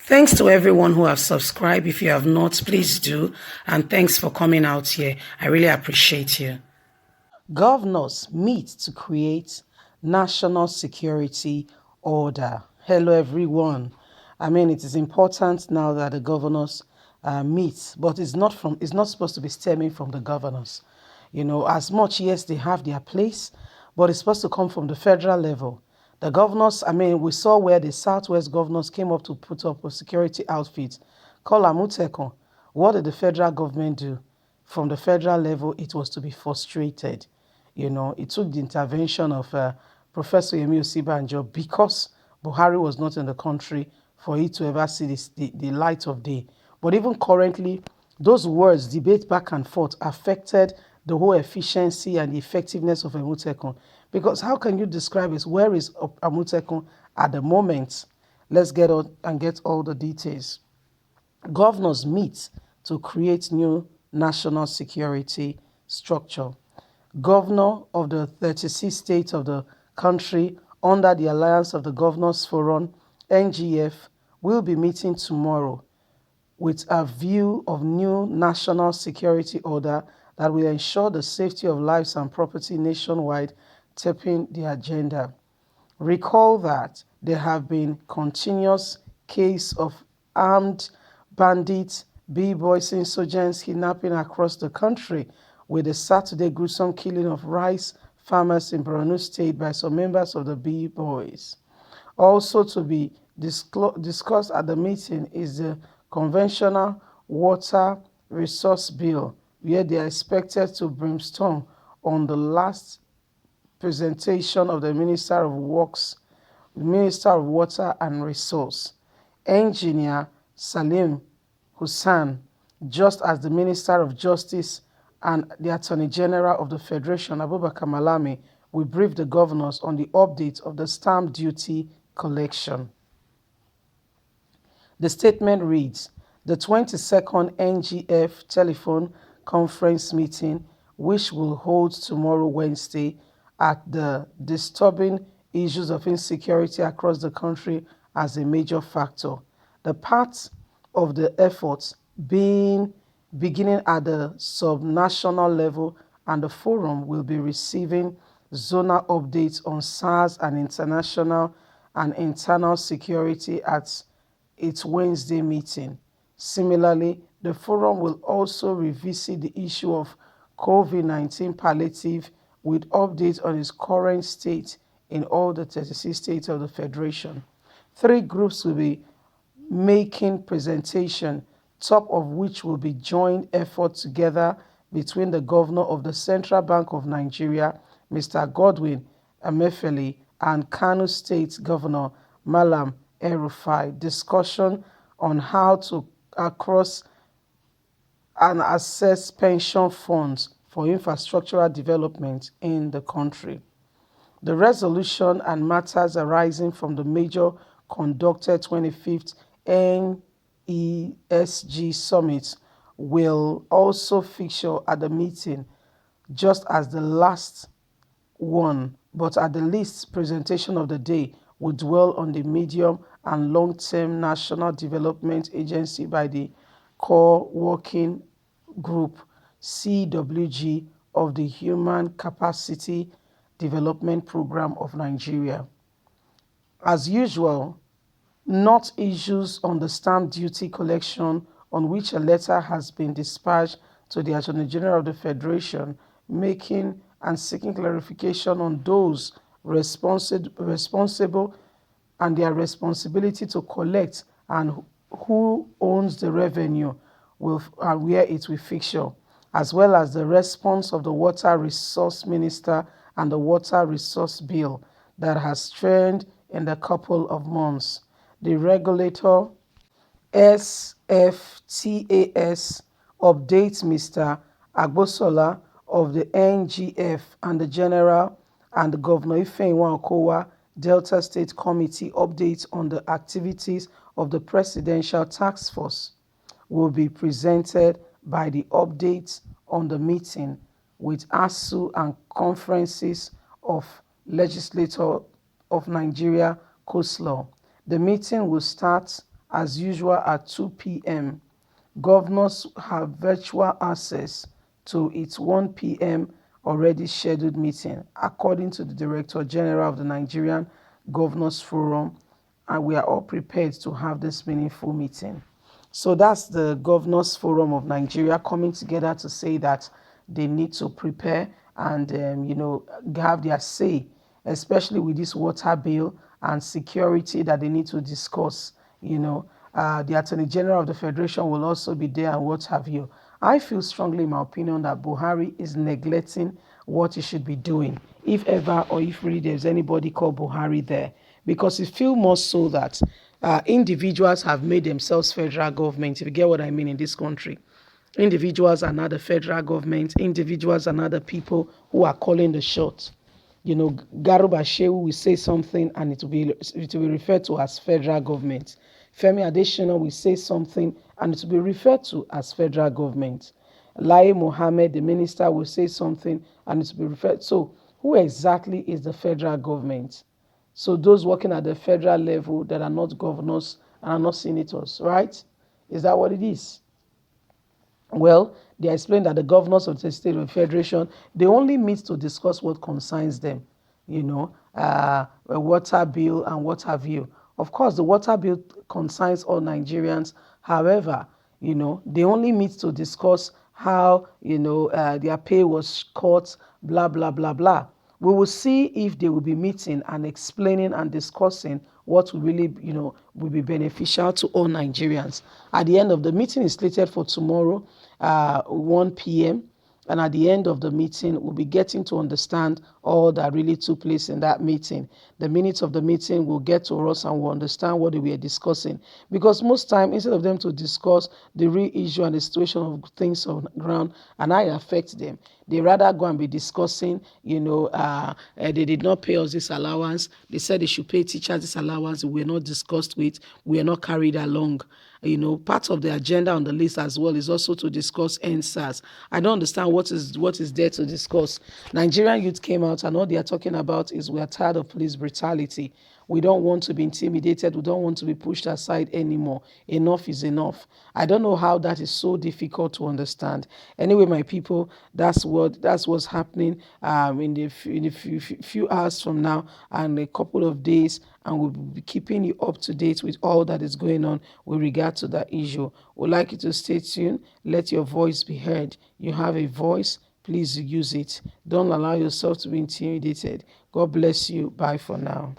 Thanks to everyone who have subscribed. If you have not, please do. And thanks for coming out here. I really appreciate you. Governors meet to create national security order. Hello, everyone. It is important now that the governors meet, but it's not supposed to be stemming from the governors. As much, yes, they have their place, but it's supposed to come from the federal level. The governors, we saw where the Southwest governors came up to put up a security outfit called Amutekon. What did the federal government do? From the federal level, it was to be frustrated. It took the intervention of Professor Yemi Osibanjo because Buhari was not in the country for it to ever see the light of day. But even currently, those words, debate back and forth, affected the whole efficiency and the effectiveness of Amutekun. Because how can you describe it? Where is Amutekun at the moment? Let's get on and get all the details. Governors meet to create new national security structure. Governor of the 36 states of the country under the Alliance of the Governors Forum, NGF, will be meeting tomorrow with a view of new national security order that will ensure the safety of lives and property nationwide, topping the agenda. Recall that there have been continuous cases of armed bandits, B-boys, insurgents kidnapping across the country, with the Saturday gruesome killing of rice farmers in Borno State by some members of the B-boys. Also to be discussed at the meeting is the conventional water resource bill, where they are expected to brainstorm on the last presentation of the Minister of Works, Minister of Water and Resource, Engineer Salim Hussain, just as the Minister of Justice and the Attorney General of the Federation, Abubakar Malami, will brief the governors on the update of the stamp duty collection. The statement reads, the 22nd NGF telephone conference meeting, which will hold tomorrow Wednesday, at the disturbing issues of insecurity across the country as a major factor. The part of the efforts beginning at the subnational level, and the forum will be receiving zonal updates on SARS and international and internal security at its Wednesday meeting. Similarly, the forum will also revisit the issue of COVID-19 palliative with updates on its current state in all the 36 states of the Federation. 3 groups will be making presentation, top of which will be joint effort together between the Governor of the Central Bank of Nigeria, Mr. Godwin Emefiele, and Kano State Governor Malam El-Rufai. Discussion on how to across and access pension funds for infrastructural development in the country. The resolution and matters arising from the major conducted 25th NESG Summit will also feature at the meeting, just as the last one, but at the least presentation of the day will dwell on the medium and long-term National Development Agency by the Core Working Group, CWG, of the Human Capacity Development Program of Nigeria. As usual, not issues on the stamp duty collection, on which a letter has been dispatched to the Attorney General of the Federation, making and seeking clarification on those responsible and their responsibility to collect and who owns the revenue and where it will feature, as well as the response of the Water Resource Minister and the Water Resource Bill that has trended in the couple of months. The regulator, SFTAS, updates Mr. Agbosola of the NGF and the General and the Governor Ifeanyi Okowa Delta State Committee updates on the activities of the Presidential Task Force will be presented by the updates on the meeting with ASU and conferences of Legislature of Nigeria, COSLAW. The meeting will start as usual at 2 p.m. Governors have virtual access to its 1 p.m. already scheduled meeting, according to the Director General of the Nigerian Governors Forum, and we are all prepared to have this meaningful meeting. So that's the Governors Forum of Nigeria coming together to say that they need to prepare and, have their say, especially with this water bill and security that they need to discuss. The Attorney General of the Federation will also be there and what have you. I feel strongly, in my opinion, that Buhari is neglecting what he should be doing, if ever or if really there's anybody called Buhari there. Because it feels more so that individuals have made themselves federal government, if you get what I mean, in this country. Individuals are not the federal government. Individuals are not the people who are calling the shots. Garuba Shehu will say something and it will be referred to as federal government. Femi Adesina will say something and it will be referred to as federal government. Lai Mohammed, the minister, will say something and it will be referred. So who exactly is the federal government? So those working at the federal level that are not governors and are not senators, right? Is that what it is? Well, they explained that the governors of the state of the federation, they only meet to discuss what concerns them, a water bill and what have you. Of course, the water bill concerns all Nigerians. However, they only meet to discuss how, their pay was cut, blah, blah, blah, blah. We will see if they will be meeting and explaining and discussing what will really, will be beneficial to all Nigerians. At the end of the meeting is slated for tomorrow, 1 p.m. And at the end of the meeting, we'll be getting to understand all that really took place in that meeting. The minutes of the meeting will get to us and we'll understand what we are discussing. Because most time, instead of them to discuss the real issue and the situation of things on the ground and how it affects them, they rather go and be discussing, they did not pay us this allowance. They said they should pay teachers this allowance. We are not discussed with. We are not carried along. Part of the agenda on the list as well is also to discuss NSAS. I don't understand what is there to discuss. Nigerian youth came out and all they are talking about is we are tired of police brutality. We don't want to be intimidated. We don't want to be pushed aside anymore. Enough is enough. I don't know how that is so difficult to understand. Anyway, my people, that's what's happening in a few hours from now and a couple of days, and we'll be keeping you up to date with all that is going on with regard to that issue. We'd like you to stay tuned. Let your voice be heard. You have a voice. Please use it. Don't allow yourself to be intimidated. God bless you. Bye for now.